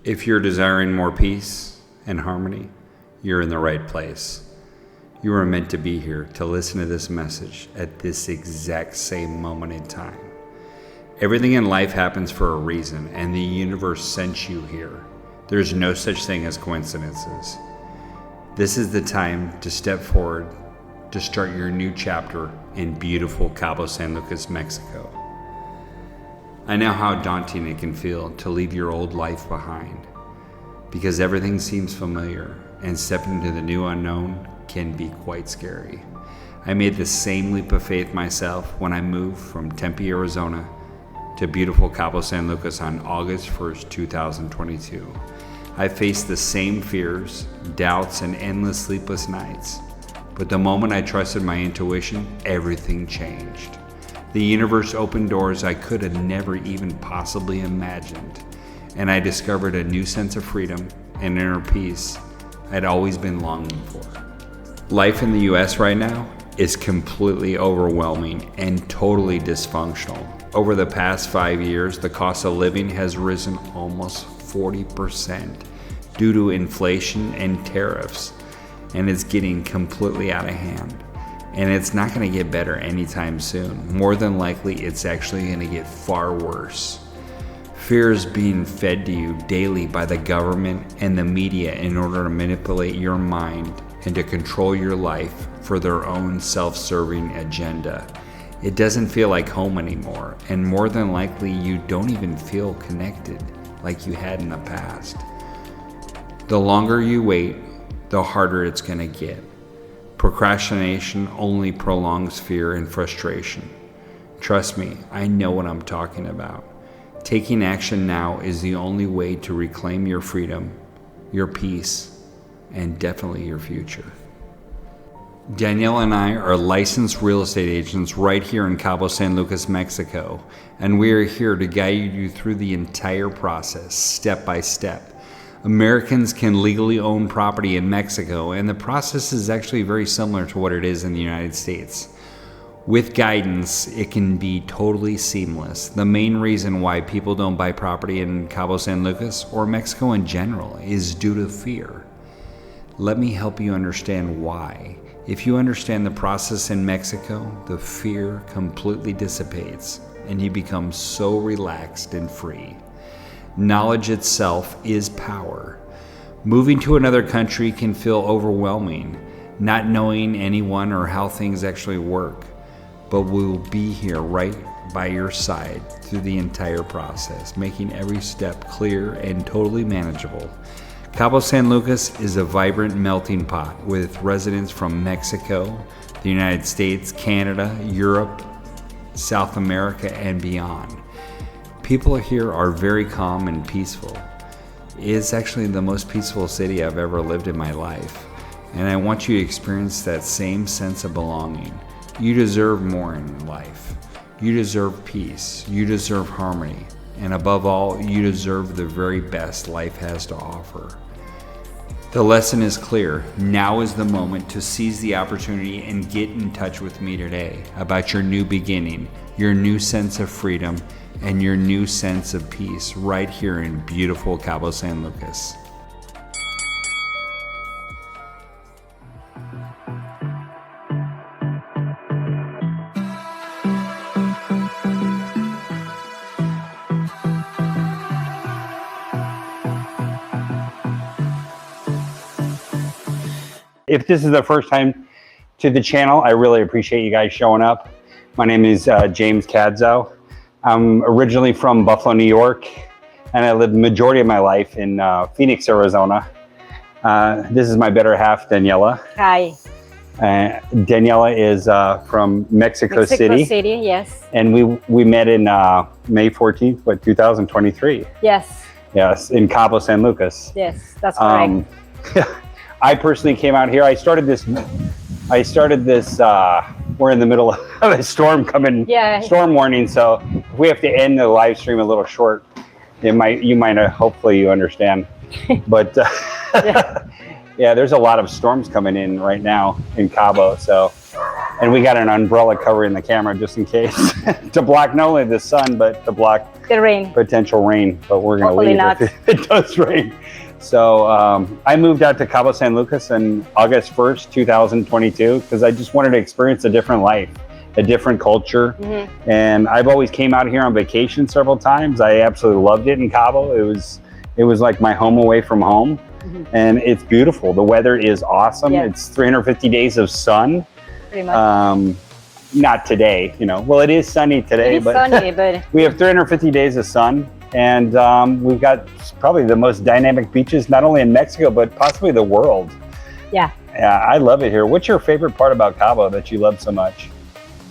If you're desiring more peace and harmony, you're in the right place. You are meant to be here to listen to this message at this exact same moment in time. Everything in life happens for a reason, and the universe sent you here. There's no such thing as coincidences. This is the time to step forward to start your new chapter in beautiful Cabo San Lucas, Mexico. I know how daunting it can feel to leave your old life behind, because everything seems familiar, and stepping into the new unknown can be quite scary. I made the same leap of faith myself when I moved from Tempe, Arizona to beautiful Cabo San Lucas on August 1st, 2022. I faced the same fears, doubts, and endless sleepless nights. But the moment I trusted my intuition, everything changed. The universe opened doors I could have never even possibly imagined, and I discovered a new sense of freedom and inner peace I'd always been longing for. Life in the US right now is completely overwhelming and totally dysfunctional. Over the past 5 years, the cost of living has risen almost 40% due to inflation and tariffs, and it's getting completely out of hand. And it's not going to get better anytime soon. More than likely, it's actually going to get far worse. Fear is being fed to you daily by the government and the media in order to manipulate your mind and to control your life for their own self-serving agenda. It doesn't feel like home anymore, and more than likely, you don't even feel connected like you had in the past. The longer you wait, the harder it's going to get. Procrastination only prolongs fear and frustration. Trust me, I know what I'm talking about. Taking action now is the only way to reclaim your freedom, your peace, and definitely your future. Daniela and I are licensed real estate agents right here in Cabo San Lucas, Mexico, and we are here to guide you through the entire process, step by step. Americans can legally own property in Mexico, and the process is actually very similar to what it is in the United States. With guidance, it can be totally seamless. The main reason why people don't buy property in Cabo San Lucas or Mexico in general is due to fear. Let me help you understand why. If you understand the process in Mexico, the fear completely dissipates and you become so relaxed and free. Knowledge itself is power. Moving to another country can feel overwhelming, not knowing anyone or how things actually work, but we'll be here right by your side through the entire process, making every step clear and totally manageable. Cabo San Lucas is a vibrant melting pot with residents from Mexico, the United States, Canada, Europe, South America, and beyond. People here are very calm and peaceful. It's actually the most peaceful city I've ever lived in my life, and I want you to experience that same sense of belonging. You deserve more in life. You deserve peace. You deserve harmony. And above all, you deserve the very best life has to offer. The lesson is clear. Now is the moment to seize the opportunity and get in touch with me today about your new beginning, your new sense of freedom, and your new sense of peace right here in beautiful Cabo San Lucas. If this is the first time to the channel, I really appreciate you guys showing up. My name is James Cadzow. I'm originally from Buffalo, New York, and I lived the majority of my life in Phoenix, Arizona. This is my better half, Daniela. Hi. Daniela is from Mexico City. Yes. And we met in May 14th, 2023. Yes. Yes, in Cabo San Lucas. Yes, that's correct. I personally came out here. I started this, we're in the middle of a storm coming, storm warning. So if we have to end the live stream a little short, you might hopefully you understand. But yeah, there's a lot of storms coming in right now in Cabo. So And we got an umbrella covering the camera just in case to block not only the sun, but to block the rain, potential rain. But we're going to leave not. if it does rain. So I moved out to Cabo San Lucas on August 1st, 2022, because I just wanted to experience a different life, a different culture. And I've always came out here on vacation several times. I absolutely loved it in Cabo. It was like my home away from home. And it's beautiful. The weather is awesome. Yeah. It's 350 days of sun. Pretty much. Not today, you know. Well, it is sunny today, but we have 350 days of sun. And we've got probably the most dynamic beaches, not only in Mexico, but possibly the world. Yeah. Yeah, I love it here. What's your favorite part about Cabo that you love so much?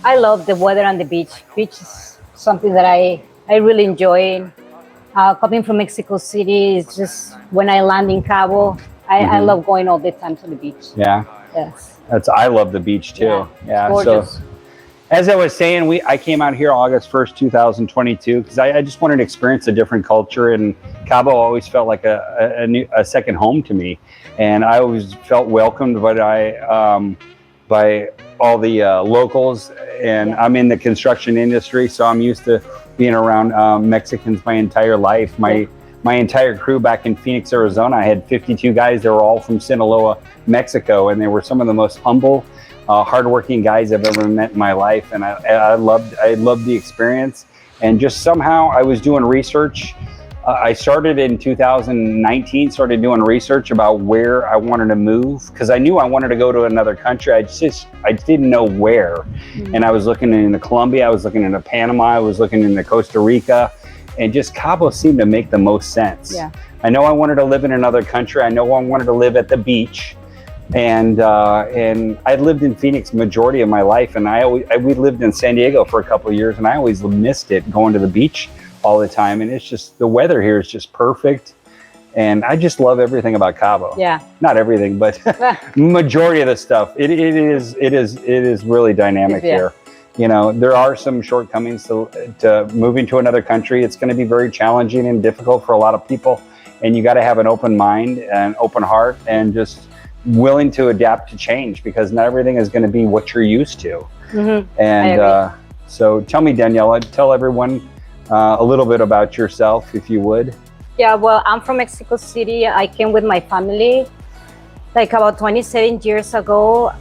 I love the weather on the beach. Beach is something that I really enjoy. Coming from Mexico City, it's just when I land in Cabo, I love going all the time to the beach. Yeah. Yes. I love the beach too. Yeah. Gorgeous. So, as I was saying, I came out here August 1st, 2022, because I just wanted to experience a different culture, and Cabo always felt like a second home to me, and I always felt welcomed by all the locals, and I'm in the construction industry, so I'm used to being around Mexicans my entire life. My entire crew back in Phoenix, Arizona, I had 52 guys that were all from Sinaloa, Mexico, and they were some of the most humble, hardworking guys I've ever met in my life, and I loved the experience. And just somehow I was doing research. I started in 2019, started doing research about where I wanted to move, because I knew I wanted to go to another country. I didn't know where. And I was looking into Colombia, I was looking into Panama, I was looking into Costa Rica, and just Cabo seemed to make the most sense. Yeah. I know I wanted to live in another country. I know I wanted to live at the beach. And I'd lived in Phoenix majority of my life, and we lived in San Diego for a couple of years, and I always missed it, going to the beach all the time. And it's just, the weather here is just perfect, and I just love everything about Cabo. Yeah. Not everything, but majority of the stuff. It is really dynamic here. You know, there are some shortcomings to moving to another country. It's going to be very challenging and difficult for a lot of people, and you got to have an open mind and open heart, and just willing to adapt to change, because not everything is going to be what you're used to. And so tell me, Daniela, tell everyone a little bit about yourself, if you would. Yeah, well, I'm from Mexico City. I came with my family like about 27 years ago.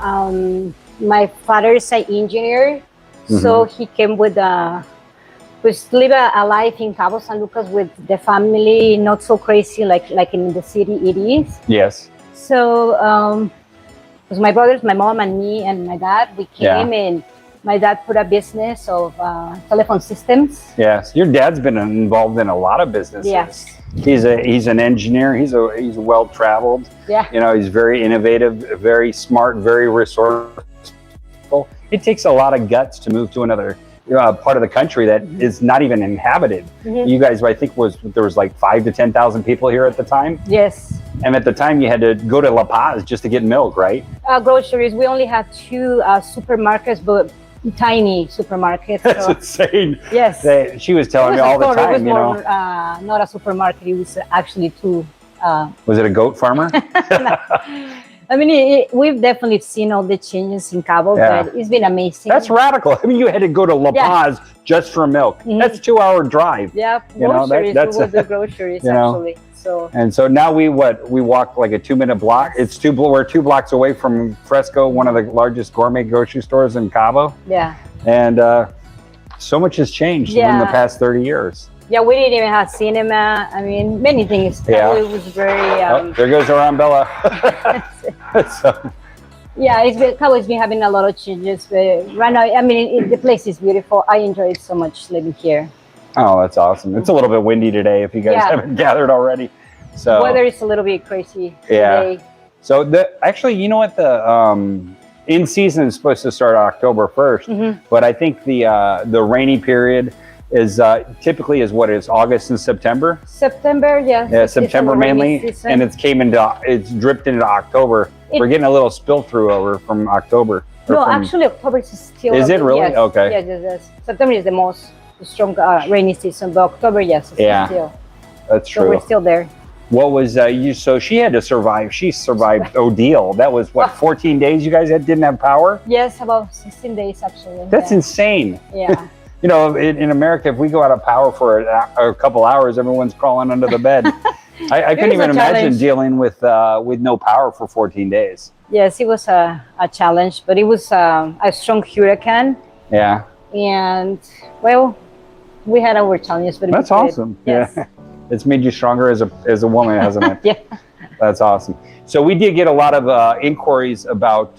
My father is an engineer, so he came with live a life in Cabo San Lucas with the family, not so crazy like in the city it is. Yes. So it was my brothers, my mom, and me, and my dad. We came and my dad put a business of telephone systems. Yes, your dad's been involved in a lot of businesses. Yes. He's an engineer. He's well traveled. Yeah. You know, he's very innovative, very smart, very resourceful. It takes a lot of guts to move to another part of the country that is not even inhabited. You guys, I think there was like 5,000 to 10,000 people here at the time. Yes. And at the time you had to go to La Paz just to get milk, right? Groceries. We only had 2 supermarkets, but tiny supermarkets. That's insane. Yes. She was telling me all the time, you know. Not a supermarket. It was actually 2. Was it a goat farmer? I mean, we've definitely seen all the changes in Cabo, but it's been amazing. That's radical. I mean, you had to go to La Paz just for milk. That's a 2-hour drive. Yeah, groceries. That's the groceries, actually. So now we walk like a 2-minute block. We're 2 blocks away from Fresco, one of the largest gourmet grocery stores in Cabo. Yeah. And so much has changed in the past 30 years. Yeah, we didn't even have cinema. I mean, many things. Yeah. It was very... there goes our umbrella. Yeah, Cabo's been having a lot of changes. But right now, I mean, the place is beautiful. I enjoy it so much living here. Oh, that's awesome. It's a little bit windy today, if you guys haven't gathered already. So weather is a little bit crazy today. So actually, you know what, the in season is supposed to start October 1st, but I think the rainy period is typically what is August and September. September, yes. Yeah, September mainly, and it's dripped into October. We're getting a little spill through over from October. No, actually, October is still. Is it really? Yes. Okay. Yes. September is the most strong rainy season, but October, yes. Yeah. Still. That's true. So we're still there. What was you? So she had to survive. She survived ordeal. That was what, 14 days you guys didn't have power? Yes, about 16 days actually. That's insane. Yeah. You know, in America, if we go out of power for a couple hours, everyone's crawling under the bed. I couldn't even imagine dealing with no power for 14 days. Yes, it was a challenge, but it was a strong hurricane. Yeah. And well, we had our challenges, but that's awesome. Yes. Yeah. It's made you stronger as a woman, hasn't it? Yeah. That's awesome. So we did get a lot of inquiries about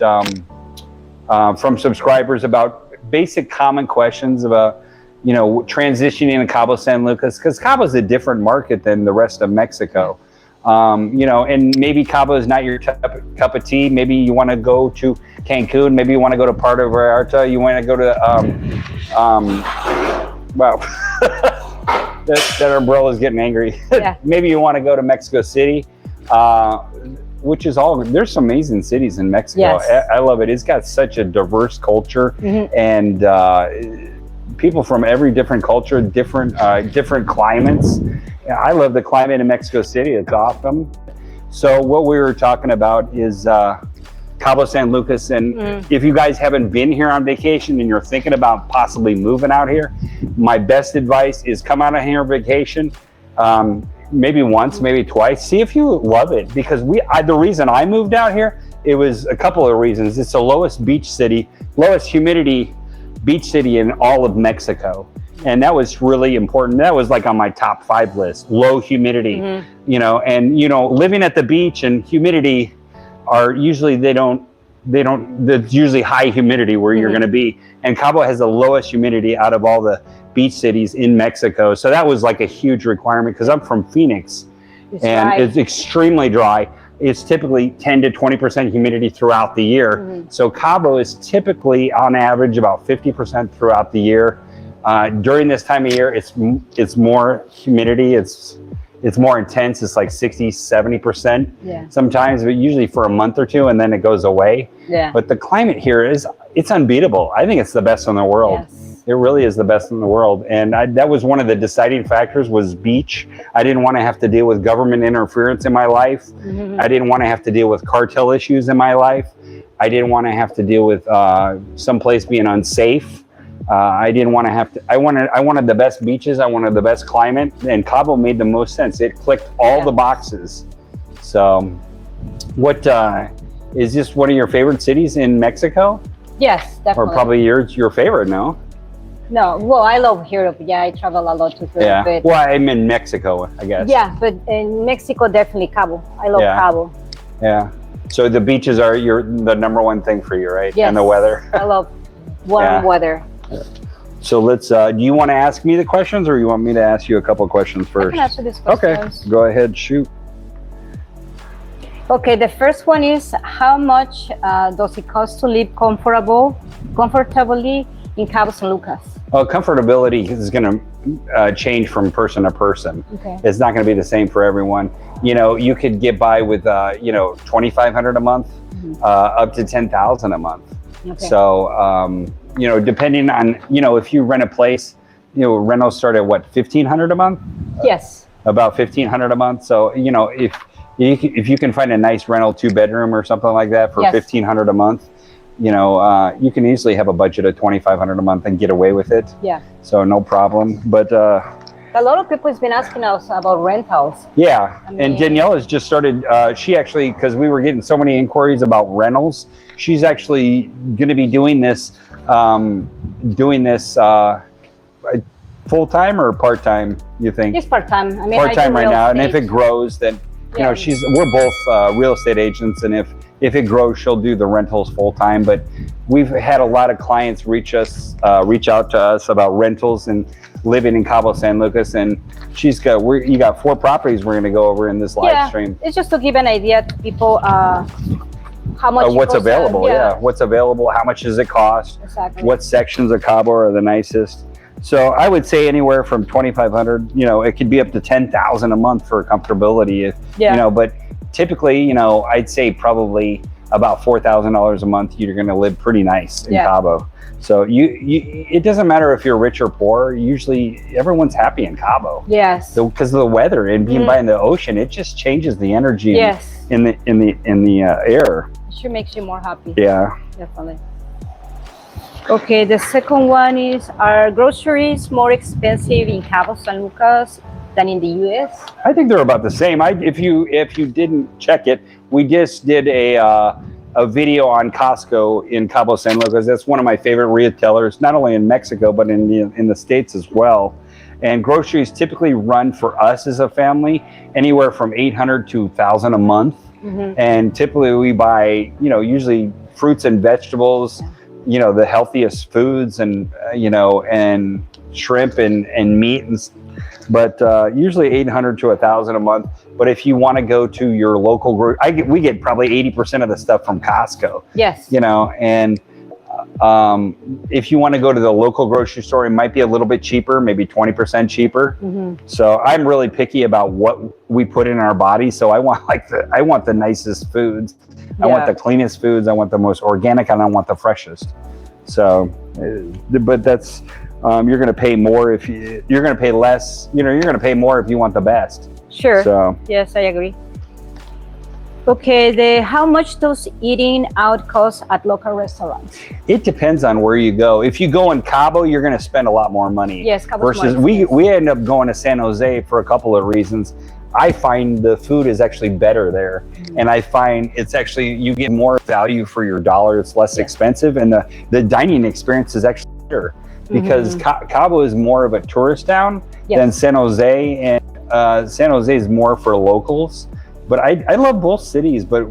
from subscribers about basic common questions about, you know, transitioning to Cabo San Lucas, because Cabo is a different market than the rest of Mexico. You know, and maybe Cabo is not your cup of tea. Maybe you want to go to Cancun. Maybe you want to go to Puerto Vallarta. You want to go to wow. That umbrella is getting angry. Yeah. Maybe you want to go to Mexico City, which is there's some amazing cities in Mexico. Yes. I love it. It's got such a diverse culture, and people from every different culture, different climates. I love the climate in Mexico City. It's awesome. So what we were talking about is Cabo San Lucas, and if you guys haven't been here on vacation and you're thinking about possibly moving out here, my best advice is come out on here on vacation, maybe once, maybe twice, see if you love it, because the reason I moved out here, it was a couple of reasons. It's the lowest humidity beach city in all of Mexico, and that was really important. That was like on my top 5 list, low humidity. You know, and you know, living at the beach and humidity are usually there's usually high humidity where you're going to be, and Cabo has the lowest humidity out of all the beach cities in Mexico. So that was like a huge requirement, because I'm from Phoenix, it's extremely dry. It's typically 10 to 20% humidity throughout the year. So Cabo is typically on average about 50% throughout the year. During this time of year, it's more humidity. It's more intense. It's like 60, 70% sometimes, but usually for a month or two, and then it goes away. Yeah. But the climate here it's unbeatable. I think it's the best in the world. Yes. It really is the best in the world. And that was one of the deciding factors, was beach. I didn't want to have to deal with government interference in my life. I didn't want to have to deal with cartel issues in my life. I didn't want to have to deal with someplace being unsafe. I didn't want to have to, I wanted the best beaches. I wanted the best climate, and Cabo made the most sense. It clicked all the boxes. So what, is this one of your favorite cities in Mexico? Yes, definitely. Or probably your favorite, no? No, well, I love Europe. Yeah, I travel a lot to Europe. Yeah, but well, I'm in Mexico, I guess. Yeah, but in Mexico, definitely Cabo. I love Cabo. Yeah, so the beaches are the number one thing for you, right? Yes. And the weather. I love warm weather. So let's, do you want to ask me the questions, or you want me to ask you a couple of questions first? I can answer these questions. Okay, go ahead, shoot. Okay, the first one is, how much does it cost to live comfortably in Cabo San Lucas? Well, comfortability is going to change from person to person. Okay. It's not going to be the same for everyone. You know, you could get by with, you know, $2,500 a month, up to $10,000 a month. Okay. So, you know, depending on, you know, if you rent a place, you know, rentals start at what, $1,500 a month? Yes. About $1,500 a month. So, you know, if you can find a nice rental 2-bedroom or something like that for $1,500 a month, you know, you can easily have a budget of $2,500 a month and get away with it. Yeah. So no problem. But a lot of people has been asking us about rentals. Yeah, I mean, and Daniela's just started. She actually, because we were getting so many inquiries about rentals, she's actually going to be doing this full time or part time. You think? It's part time. I mean, part time right now, and if it grows, then you know, we're both real estate agents, and if it grows, she'll do the rentals full time. But we've had a lot of clients reach out to us about rentals and living in Cabo San Lucas, and you got 4 properties we're going to go over in this live stream. It's just to give an idea to people how much what's available. What's available, how much does it cost, exactly. What sections of Cabo are the nicest. So I would say anywhere from $2,500, you know, it could be up to $10,000 a month for comfortability, you know, but typically, you know, I'd say probably about $4,000 a month, you're going to live pretty nice in Yeah. Cabo. So it doesn't matter if you're rich or poor. Usually everyone's happy in Cabo. Yes. So because of the weather and being by in the ocean, it just changes the energy Yes. in the air. It sure makes you more happy. Yeah. Definitely. Okay, the second one is, are groceries more expensive in Cabo San Lucas than in the US? I think they're about the same. If you didn't check it, we just did a video on Costco in Cabo San Lucas. That's one of my favorite retailers, not only in Mexico but in the States as well. And groceries typically run for us as a family anywhere from $800 to $1,000 a month. And typically we buy, usually fruits and vegetables, the healthiest foods, and and shrimp and meat, but usually $800 to $1,000 a month. But if you want to go to your local we get probably 80% of the stuff from Costco. Yes. And if you want to go to the local grocery store, it might be a little bit cheaper, maybe 20% cheaper. So I'm really picky about what we put in our body. So I want the nicest foods. I want the cleanest foods. I want the most organic, and I want the freshest. So, but that's, you're going to pay more if you're going to pay less, you're going to pay more if you want the best. Sure. So, yes, I agree. Okay, how much does eating out cost at local restaurants? It depends on where you go. If you go in Cabo, you're going to spend a lot more money. Yes, Cabo. Versus we end up going to San Jose for a couple of reasons. I find the food is actually better there, and I find it's actually, you get more value for your dollar. It's less expensive, and the dining experience is actually better because Cabo is more of a tourist town than San Jose, and San Jose is more for locals. But I love both cities, but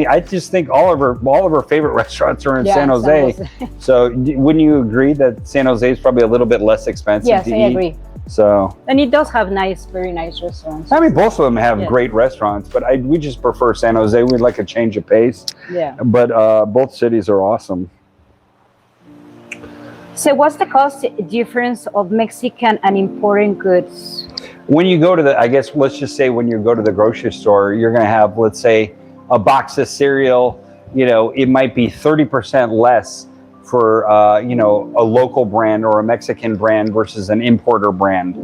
I just think all of our favorite restaurants are in San Jose. So wouldn't you agree that San Jose is probably a little bit less expensive to eat? Yes, I agree. So, and it does have very nice restaurants. I mean, both of them have great restaurants, but we just prefer San Jose. We'd like a change of pace. Yeah. But both cities are awesome. So what's the cost difference of Mexican and imported goods? When you go to let's just say when you go to the grocery store, you're going to have, let's say, a box of cereal, it might be 30% less for a local brand or a Mexican brand versus an importer brand,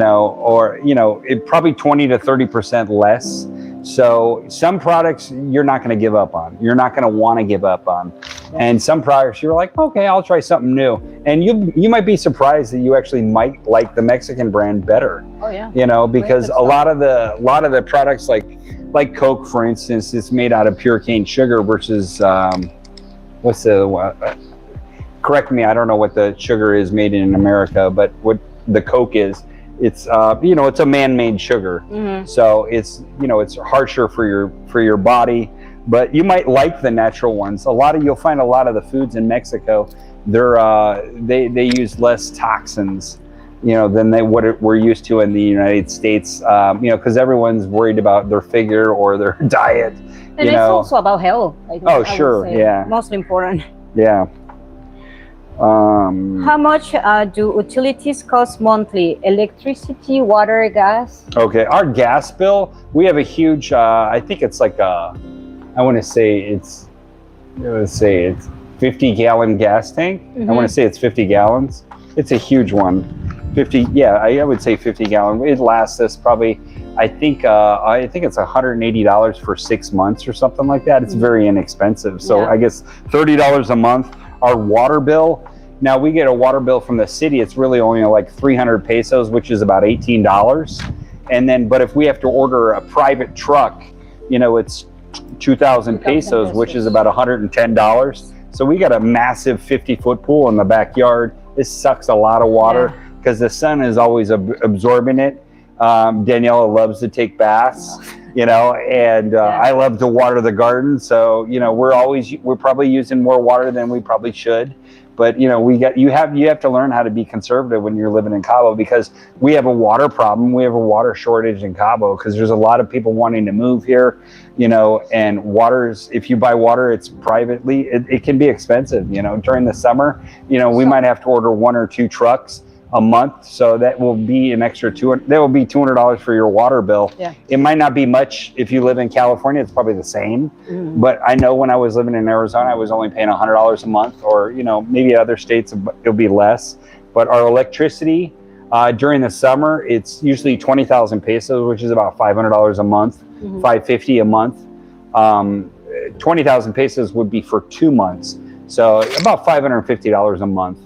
or it probably 20 to 30% less. So some products you're not going to give up on. You're not going to want to give up on, and some products you're like, okay, I'll try something new, and you might be surprised that you actually might like the Mexican brand better. Oh yeah. Because a lot of the products like Coke, for instance, is made out of pure cane sugar versus correct me, I don't know what the sugar is made in America, but what the Coke is, it's it's a man-made sugar. So it's it's harsher for your body, but you might like the natural ones. You'll find a lot of the foods in Mexico, they use less toxins than what we're used to in the United States, because everyone's worried about their figure or their diet. And it's also about health. Sure, yeah. Most important. Yeah. How much do utilities cost monthly? Electricity, water, gas? Okay, our gas bill, we have a huge, I think it's like I want to say it's 50-gallon gas tank. I want to say it's 50 gallons. It's a huge one. 50, yeah, I would say 50 gallon. It lasts us probably, I think it's $180 for 6 months or something like that. It's very inexpensive. So I guess $30 a month. Our water bill, now we get a water bill from the city. It's really only like 300 pesos, which is about $18. And then, but if we have to order a private truck, it's 2,000 pesos, which is about $110. So we got a massive 50-foot pool in the backyard. This sucks a lot of water because the sun is always absorbing it. Daniela loves to take baths, and I love to water the garden. So, we're probably using more water than we probably should. But, you have to learn how to be conservative when you're living in Cabo, because we have a water problem. We have a water shortage in Cabo because there's a lot of people wanting to move here, and if you buy water, it's privately, it can be expensive, during the summer, we might have to order 1 or 2 trucks a month. So that will be an extra that will be $200 for your water bill. Yeah. It might not be much if you live in California. It's probably the same. But I know when I was living in Arizona, I was only paying $100 a month, or maybe other states it'll be less. But our electricity during the summer, it's usually 20,000 pesos, which is about $500 a month, $550 a month. 20,000 pesos would be for 2 months. So about $550 a month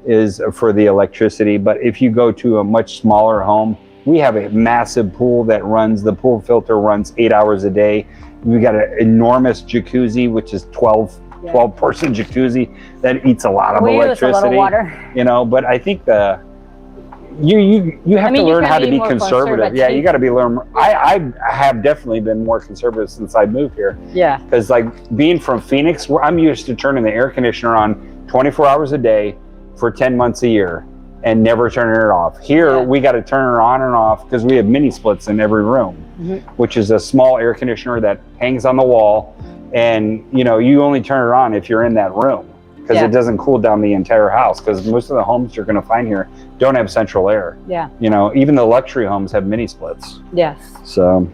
is for the electricity. But if you go to a much smaller home, we have a massive pool that runs, the pool filter runs 8 hours a day. We got an enormous jacuzzi, which is 12 person jacuzzi that eats a lot of electricity. Use a lot of water. But I think you have to learn how to be conservative. Yeah, you got to be learn. I have definitely been more conservative since I moved here. Yeah. Because like being from Phoenix, I'm used to turning the air conditioner on 24 hours a day for 10 months a year and never turning it off. Here, we got to turn it on and off because we have mini splits in every room, which is a small air conditioner that hangs on the wall. And, you only turn it on if you're in that room because it doesn't cool down the entire house, because most of the homes you're going to find here don't have central air. Yeah. Even the luxury homes have mini splits. Yes. So.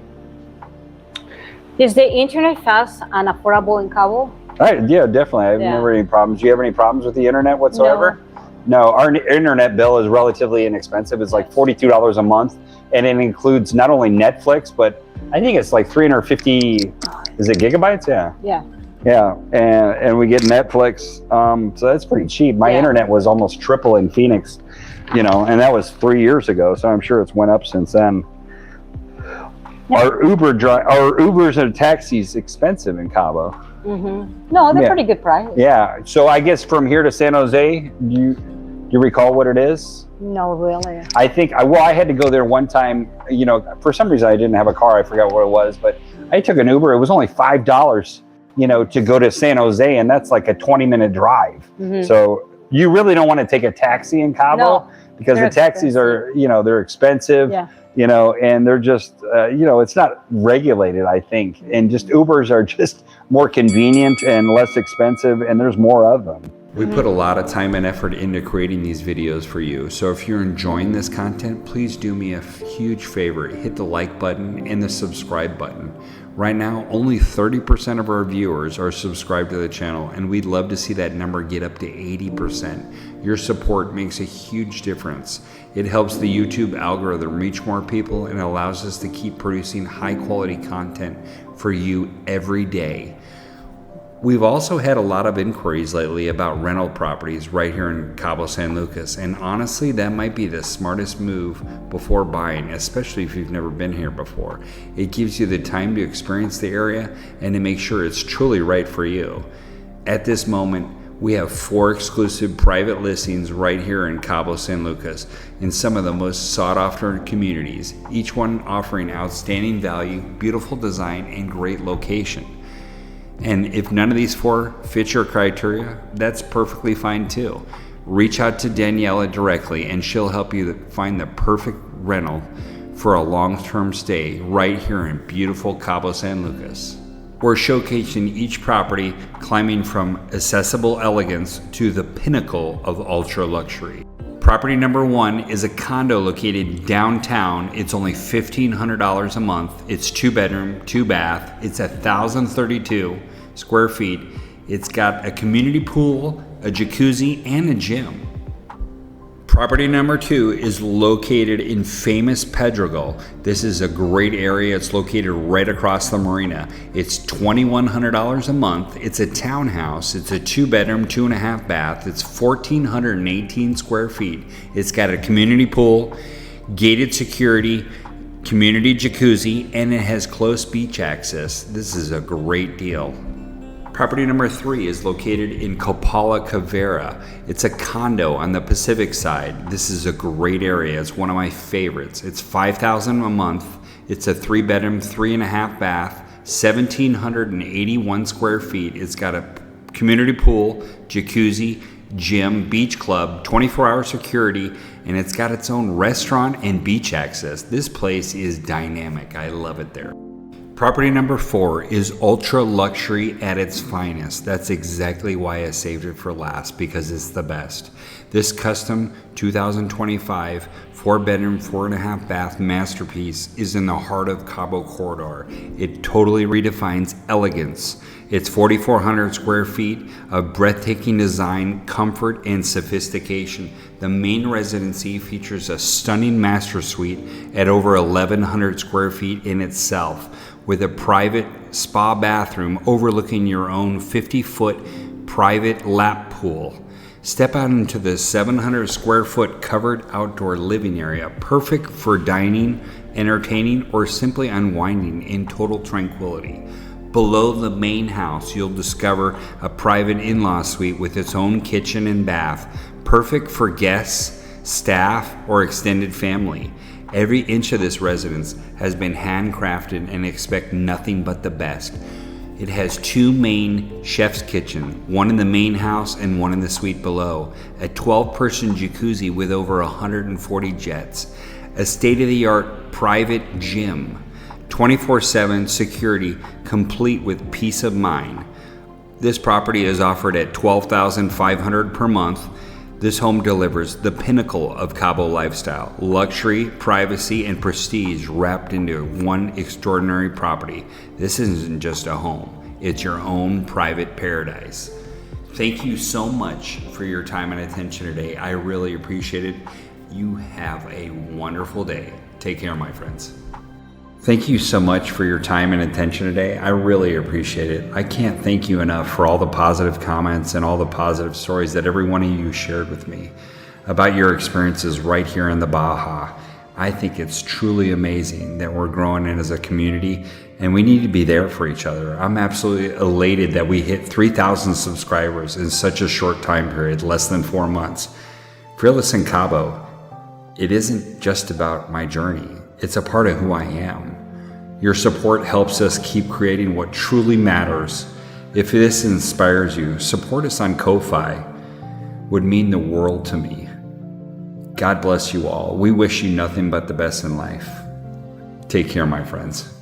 Is the internet fast and affordable in Cabo? Yeah, definitely. I've never had any problems. Do you have any problems with the internet whatsoever? No, our internet bill is relatively inexpensive. It's like $42 a month, and it includes not only Netflix, but I think it's like 350, is it gigabytes? Yeah. Yeah. Yeah, and we get Netflix, so that's pretty cheap. My internet was almost triple in Phoenix, and that was 3 years ago, so I'm sure it's went up since then. Yeah. Our Ubers and taxis expensive in Cabo. No, they're pretty good price. Yeah, so I guess from here to San Jose, do you recall what it is? No, really. I think, I had to go there one time, for some reason I didn't have a car, I forgot what it was, but I took an Uber, it was only $5, to go to San Jose, and that's like a 20-minute drive. So you really don't want to take a taxi in Cabo because the taxis are, they're expensive, and they're just, it's not regulated, I think. And just Ubers are just more convenient and less expensive, and there's more of them. We put a lot of time and effort into creating these videos for you. So if you're enjoying this content, please do me a huge favor. Hit the like button and the subscribe button. Right now, only 30% of our viewers are subscribed to the channel, and we'd love to see that number get up to 80%. Your support makes a huge difference. It helps the YouTube algorithm reach more people and allows us to keep producing high quality content for you every day. We've also had a lot of inquiries lately about rental properties right here in Cabo San Lucas, and honestly, that might be the smartest move before buying, especially if you've never been here before. It gives you the time to experience the area and to make sure it's truly right for you. At this moment, we have 4 exclusive private listings right here in Cabo San Lucas in some of the most sought-after communities, each one offering outstanding value, beautiful design, and great location. And if none of these 4 fit your criteria, that's perfectly fine too. Reach out to Daniela directly and she'll help you find the perfect rental for a long-term stay right here in beautiful Cabo San Lucas. We're showcasing each property, climbing from accessible elegance to the pinnacle of ultra luxury. Property number 1 is a condo located downtown. It's only $1,500 a month. It's 2 bedroom, 2 bath. It's 1,032 square feet. It's got a community pool, a jacuzzi, and a gym. Property number 2 is located in famous Pedregal. This is a great area. It's located right across the marina. It's $2,100 a month. It's a townhouse. It's a 2 bedroom, 2.5 bath. It's 1,418 square feet. It's got a community pool, gated security, community jacuzzi, and it has close beach access. This is a great deal. Property number 3 is located in Copala Cavera. It's a condo on the Pacific side. This is a great area. It's one of my favorites. It's $5,000 a month. It's a 3 bedroom, 3.5 bath, 1,781 square feet. It's got a community pool, jacuzzi, gym, beach club, 24-hour security, and it's got its own restaurant and beach access. This place is dynamic. I love it there. Property number 4 is ultra luxury at its finest. That's exactly why I saved it for last, because it's the best. This custom 2025 4-bedroom, 4.5 bath masterpiece is in the heart of Cabo Corridor. It totally redefines elegance. It's 4,400 square feet of breathtaking design, comfort, and sophistication. The main residency features a stunning master suite at over 1,100 square feet in itself, with a private spa bathroom overlooking your own 50-foot private lap pool. Step out into the 700 square foot covered outdoor living area, perfect for dining, entertaining, or simply unwinding in total tranquility. Below the main house, you'll discover a private in-law suite with its own kitchen and bath, perfect for guests, staff, or extended family. Every inch of this residence has been handcrafted, and expect nothing but the best. It has 2 main chef's kitchens, one in the main house and one in the suite below, a 12-person jacuzzi with over 140 jets, a state-of-the-art private gym, 24/7 security complete with peace of mind. This property is offered at $12,500 per month. This home delivers the pinnacle of Cabo lifestyle, luxury, privacy, and prestige wrapped into one extraordinary property. This isn't just a home, it's your own private paradise. Thank you so much for your time and attention today. I really appreciate it. You have a wonderful day. Take care, my friends. Thank you so much for your time and attention today. I really appreciate it. I can't thank you enough for all the positive comments and all the positive stories that every one of you shared with me about your experiences right here in the Baja. I think it's truly amazing that we're growing in as a community, and we need to be there for each other. I'm absolutely elated that we hit 3,000 subscribers in such a short time period, less than 4 months. FearlessInCabo, it isn't just about my journey. It's a part of who I am. Your support helps us keep creating what truly matters. If this inspires you, support us on Ko-Fi. Would mean the world to me. God bless you all. We wish you nothing but the best in life. Take care, my friends.